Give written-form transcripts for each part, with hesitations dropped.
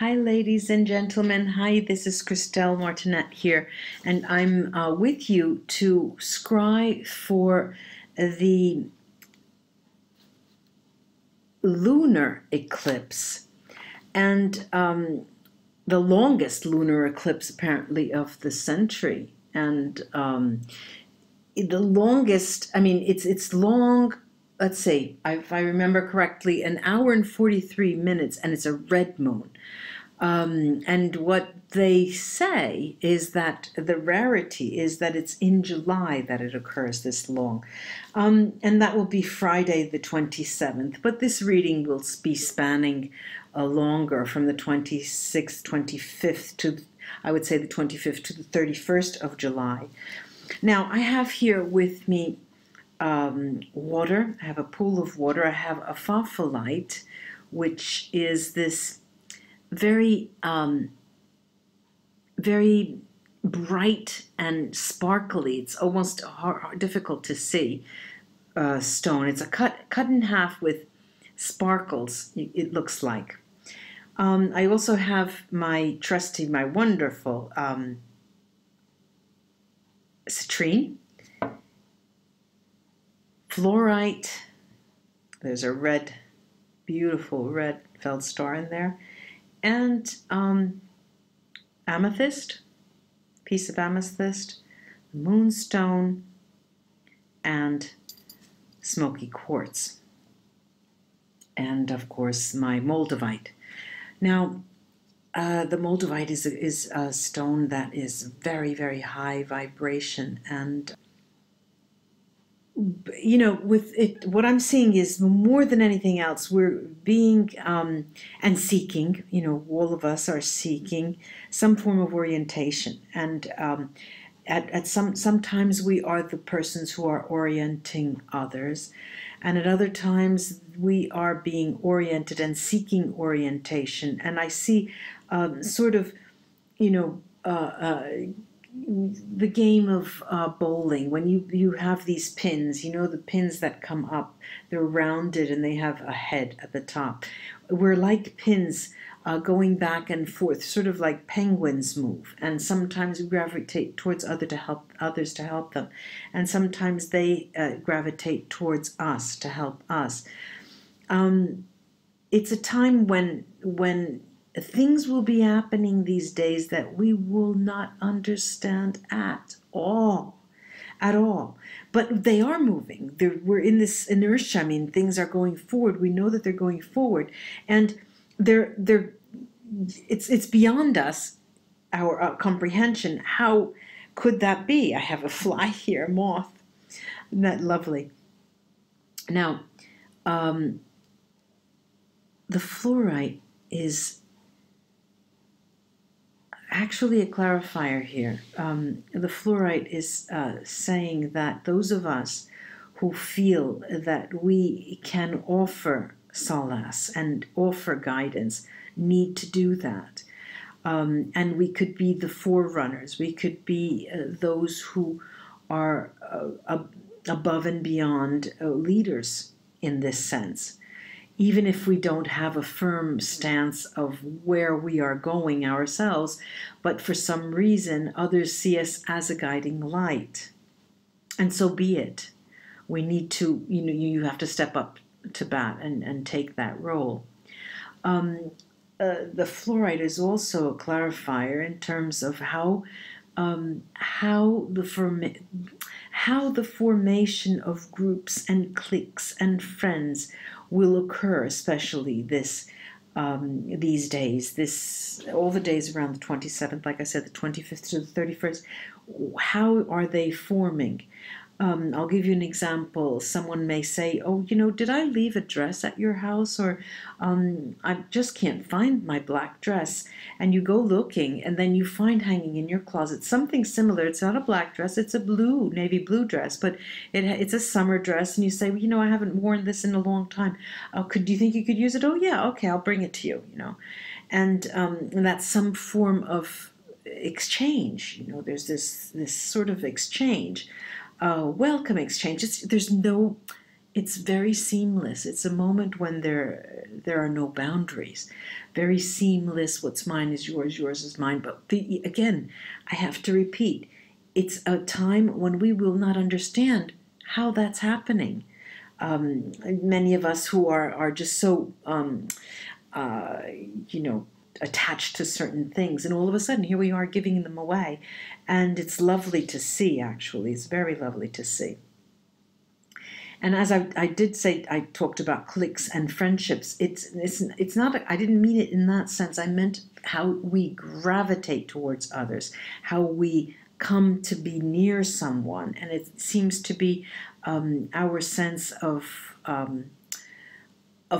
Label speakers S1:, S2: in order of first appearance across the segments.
S1: Hi, ladies and gentlemen. Hi, this is Christelle Martinet here, and I'm with you to scry for the lunar eclipse, and the longest lunar eclipse apparently of the century, and the longest. I mean, it's long. Let's see, if I remember correctly, an hour and 43 minutes, and it's a red moon. And what they say is that the rarity is that it's in July that it occurs this long. And that will be Friday the 27th. But this reading will be spanning longer, from the 26th, 25th to, I would say, the 25th to the 31st of July. Now, I have here with me water. I have a pool of water. I have a phospholite, which is this very very bright and sparkly. It's almost difficult to see stone. It's a cut in half with sparkles, it looks like. I also have my trusty, my wonderful citrine, fluorite. There's a red, beautiful red feldspar in there. And amethyst, piece of amethyst, moonstone, and smoky quartz. And of course, my moldavite. Now, the moldavite is a stone that is very, very high vibration, and you know, with it, what I'm seeing is more than anything else, we're being and seeking, you know, all of us are seeking some form of orientation. And sometimes we are the persons who are orienting others, and at other times we are being oriented and seeking orientation. And I see sort of, you know, the game of bowling, when you have these pins, you know, the pins that come up, they're rounded and they have a head at the top. We're like pins going back and forth, sort of like penguins move, and sometimes we gravitate towards others to help them, and sometimes they gravitate towards us to help us. It's a time when things will be happening these days that we will not understand at all. But they are moving. We're in this inertia. I mean, things are going forward. We know that they're going forward, and it's beyond us, our comprehension. How could that be? I have a fly here, a moth. Isn't that lovely? Now, the fluorite is actually a clarifier here. The fluorite is saying that those of us who feel that we can offer solace and offer guidance need to do that. And we could be the forerunners. We could be those who are above and beyond leaders in this sense. Even if we don't have a firm stance of where we are going ourselves, but for some reason others see us as a guiding light. And so be it. We need to, you know, you have to step up to bat and take that role. The fluorite is also a clarifier in terms of how the formation of groups and cliques and friends will occur, especially these days, all the days around the 27th, like I said, the 25th to the 31st. How are they forming? I'll give you an example. Someone may say, oh, you know, did I leave a dress at your house? Or I just can't find my black dress. And you go looking, and then you find hanging in your closet something similar. It's not a black dress, it's a navy blue dress, but it's a summer dress. And you say, well, you know, I haven't worn this in a long time. Do you think you could use it? Oh, yeah, okay, I'll bring it to you, you know. And that's some form of exchange. You know, there's this sort of exchange. Welcome exchange. There's no it's very seamless. It's a moment when there are no boundaries. Very seamless. What's mine is yours. Yours is mine. But again, I have to repeat, it's a time when we will not understand how that's happening. Many of us who are just so, attached to certain things, and all of a sudden here we are giving them away, and it's lovely to see. Actually, it's very lovely to see. And as I did say, I talked about cliques and friendships. It's not. I didn't mean it in that sense. I meant how we gravitate towards others, how we come to be near someone, and it seems to be our sense of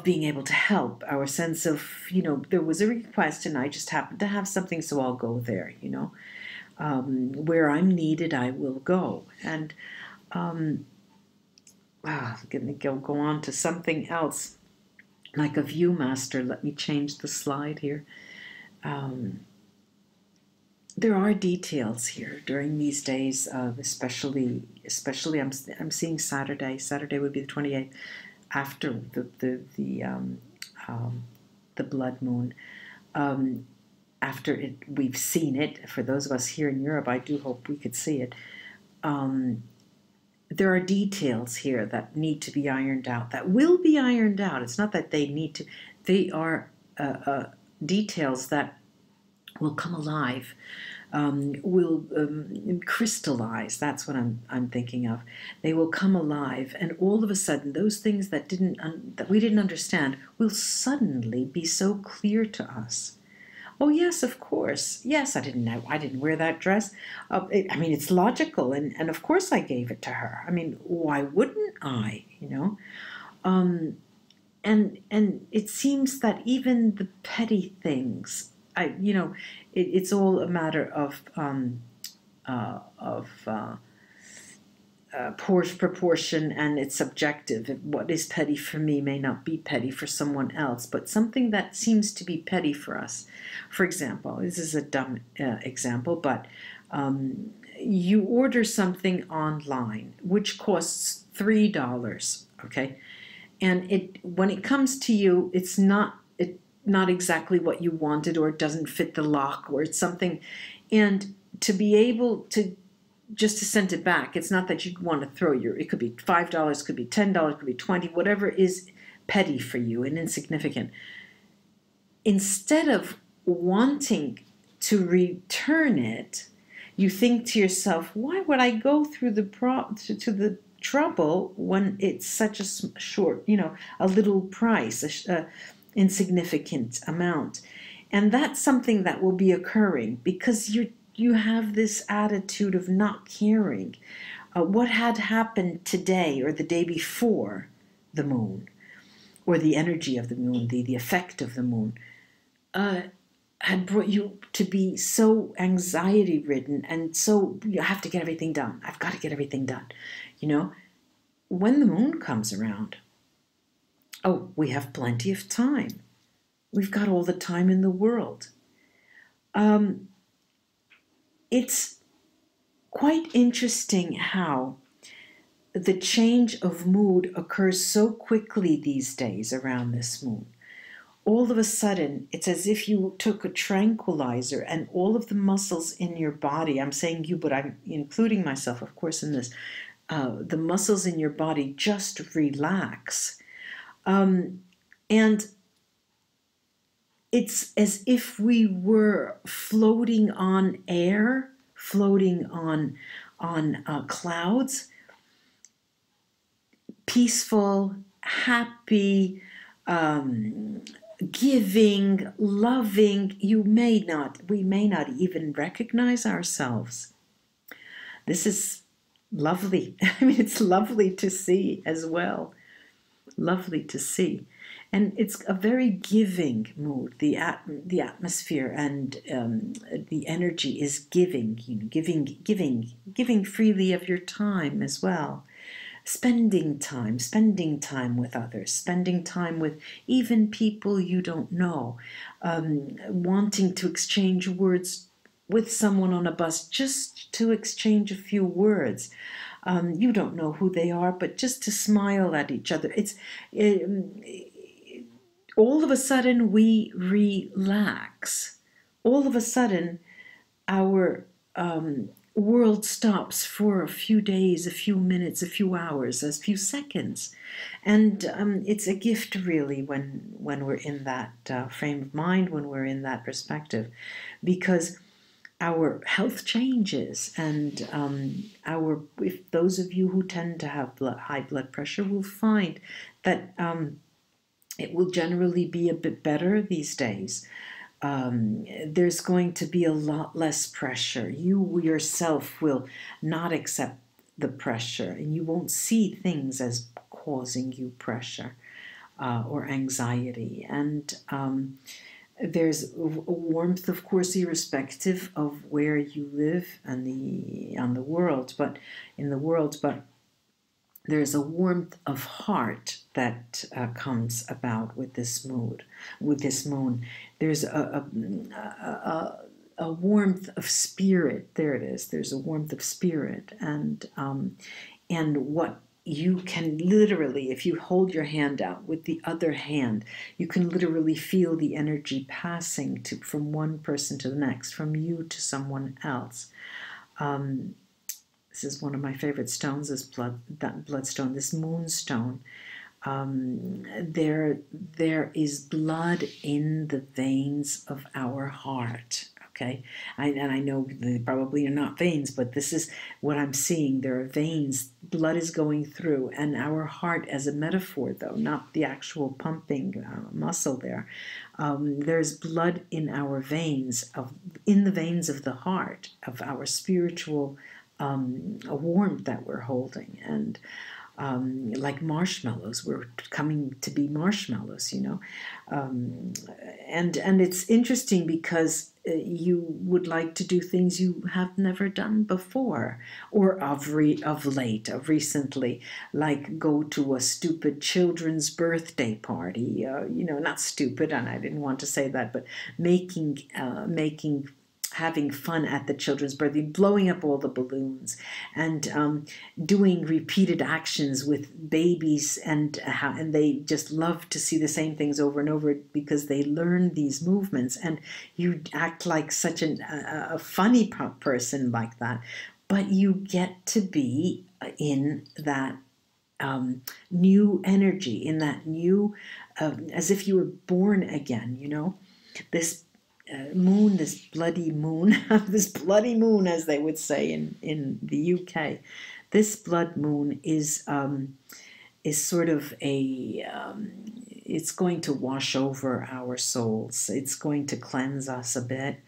S1: being able to help, our sense of, there was a request and I just happened to have something, so I'll go there. Where I'm needed, I will go. And I'm going to go on to something else, like a Viewmaster. Let me change the slide here. There are details here during these days, especially I'm seeing Saturday. Saturday would be the 28th, after the blood moon. After it, we've seen it. For those of us here in Europe, I do hope we could see it. There are details here that need to be ironed out, that will be ironed out. It's not that they need to. They are details that will come alive, will crystallize. That's what I'm thinking of. They will come alive, and all of a sudden, those things that we didn't understand will suddenly be so clear to us. Oh yes, of course. Yes, I didn't know. I didn't wear that dress. It's logical, and of course I gave it to her. Why wouldn't I? And it seems that even the petty things, it's all a matter of proportion, and it's subjective. What is petty for me may not be petty for someone else, but something that seems to be petty for us. For example, this is a dumb example, but you order something online which costs $3, okay? And when it comes to you, it's not exactly what you wanted, or it doesn't fit the lock, or it's something, and to be able to just to send it back, it's not that you want to throw it could be $5, could be $10, could be $20, whatever is petty for you and insignificant. Instead of wanting to return it, you think to yourself, why would I go through to the trouble when it's such a short, a little price, insignificant amount? And that's something that will be occurring because you have this attitude of not caring. What had happened today or the day before the moon, or the energy of the moon, the effect of the moon, had brought you to be so anxiety-ridden, and so you have to get everything done. I've got to get everything done. When the moon comes around, we have plenty of time. We've got all the time in the world. It's quite interesting how the change of mood occurs so quickly these days around this moon. All of a sudden, it's as if you took a tranquilizer and all of the muscles in your body, I'm saying you, but I'm including myself, of course, in this, the muscles in your body just relax. And it's as if we were floating on air, floating on clouds, peaceful, happy, giving, loving. We may not even recognize ourselves. This is lovely. It's lovely to see as well. Lovely to see. And it's a very giving mood. The atmosphere and the energy is giving, giving freely of your time as well. Spending time with others, spending time with even people you don't know, wanting to exchange words with someone on a bus, just to exchange a few words. You don't know who they are, but just to smile at each other. All of a sudden we relax. All of a sudden our world stops for a few days, a few minutes, a few hours, a few seconds. And it's a gift, really, when we're in that frame of mind, when we're in that perspective, because our health changes, and if those of you who tend to have high blood pressure will find that it will generally be a bit better these days. There's going to be a lot less pressure. You yourself will not accept the pressure, and you won't see things as causing you pressure or anxiety. And there's a warmth, of course, irrespective of where you live and on the world, but in the world, but there's a warmth of heart that comes about with this mood, with this moon. There's a warmth of spirit. There it is. There's a warmth of spirit, and what you can literally, if you hold your hand out with the other hand, you can literally feel the energy passing from one person to the next, from you to someone else. This is one of my favorite stones, that bloodstone, this moonstone. There is blood in the veins of our heart. Okay, and I know they probably are not veins, but this is what I'm seeing. There are veins. Blood is going through, and our heart, as a metaphor, though, not the actual pumping muscle there. There's blood in our veins, in the veins of the heart, of our spiritual warmth that we're holding, and like marshmallows, we're coming to be marshmallows, you know. And it's interesting because you would like to do things you have never done before, or of recently, like go to a stupid children's birthday party. You know, not stupid, and I didn't want to say that, but having fun at the children's birthday, blowing up all the balloons, and doing repeated actions with babies, and they just love to see the same things over and over because they learn these movements, and you act like such a funny person like that, but you get to be in that new energy, in that new, as if you were born again, you know, this moon, this bloody moon, this bloody moon, as they would say in the UK. This blood moon is sort of it's going to wash over our souls. It's going to cleanse us a bit.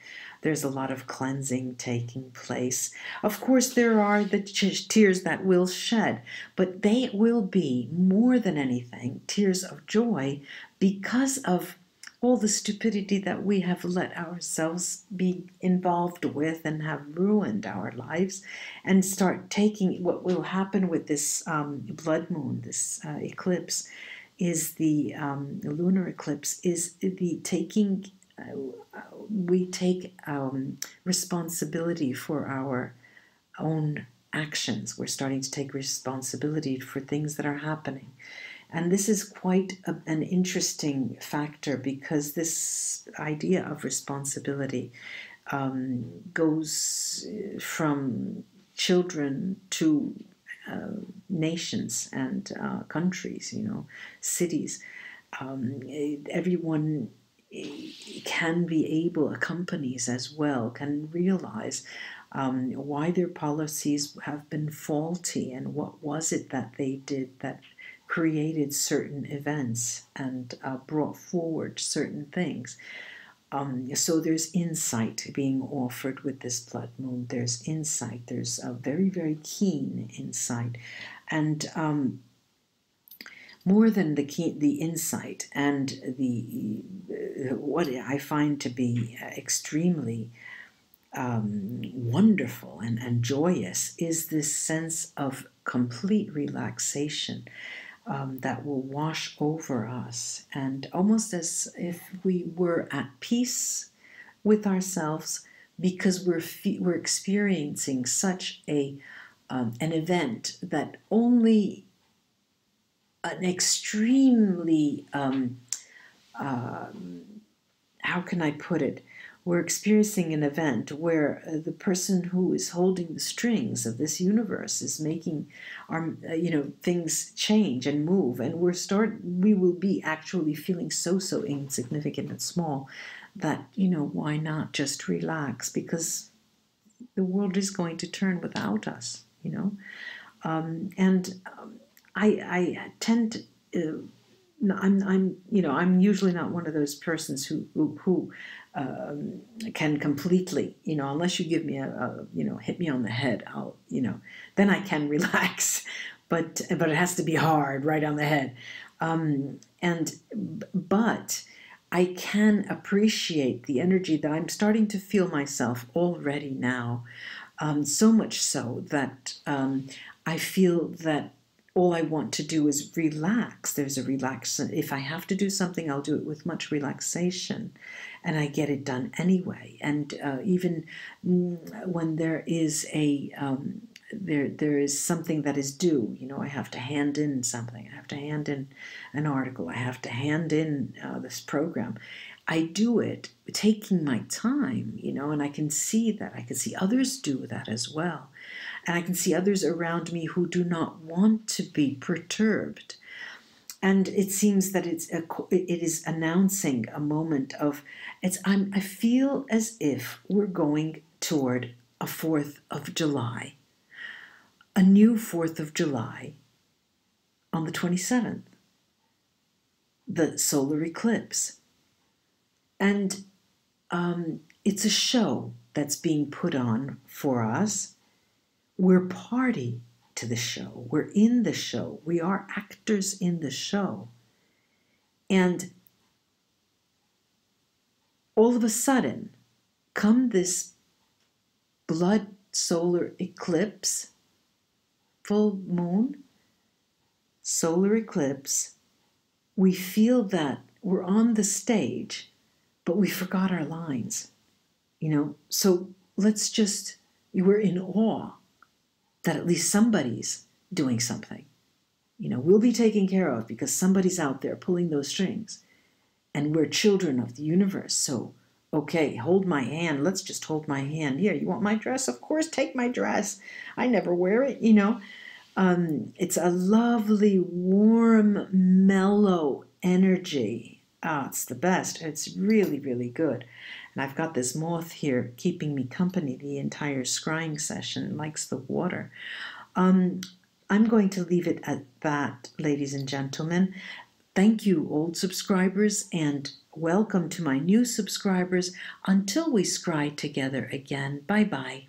S1: There's a lot of cleansing taking place. Of course, there are the tears that will shed, but they will be, more than anything, tears of joy, because of all the stupidity that we have let ourselves be involved with and have ruined our lives, and start taking. What will happen with this blood moon, this eclipse, is the lunar eclipse, is the taking. We take responsibility for our own actions. We're starting to take responsibility for things that are happening. And this is quite an interesting factor, because this idea of responsibility goes from children to nations and countries, you know, cities. Everyone can be able, companies as well, can realize why their policies have been faulty, and what was it that they did that created certain events and brought forward certain things. So there's insight being offered with this blood moon. There's insight. There's a very, very keen insight. And more than the insight, and what I find to be extremely wonderful and joyous, is this sense of complete relaxation that will wash over us, and almost as if we were at peace with ourselves, because we're experiencing such a an event that only an extremely, how can I put it? We're experiencing an event where the person who is holding the strings of this universe is making our, things change and move, and we will be actually feeling so insignificant and small that, why not just relax, because the world is going to turn without us, I tend to, I'm usually not one of those persons who can completely, unless you give me hit me on the head, I'll, then I can relax, but it has to be hard, right on the head, but I can appreciate the energy that I'm starting to feel myself already now, so much so that I feel that all I want to do is relax. There's a if I have to do something, I'll do it with much relaxation, and I get it done anyway. And even when there is there is something that is due, I have to hand in something, I have to hand in an article, I have to hand in this program. I do it taking my time, and I can see that. I can see others do that as well. And I can see others around me who do not want to be perturbed. And it seems that it is announcing a moment of, I feel as if we're going toward a 4th of July, a new 4th of July on the 27th, the solar eclipse. And it's a show that's being put on for us. We're party to the show. We're in the show. We are actors in the show. And all of a sudden, come this blood solar eclipse, full moon, solar eclipse, we feel that we're on the stage, but we forgot our lines, So we're in awe that at least somebody's doing something. We'll be taken care of because somebody's out there pulling those strings. And we're children of the universe. So, okay, hold my hand. Let's just hold my hand. Here, you want my dress? Of course, take my dress. I never wear it, It's a lovely, warm, mellow energy. It's the best. It's really, really good. And I've got this moth here keeping me company the entire scrying session. It likes the water. I'm going to leave it at that, ladies and gentlemen. Thank you, old subscribers, and welcome to my new subscribers. Until we scry together again, bye-bye.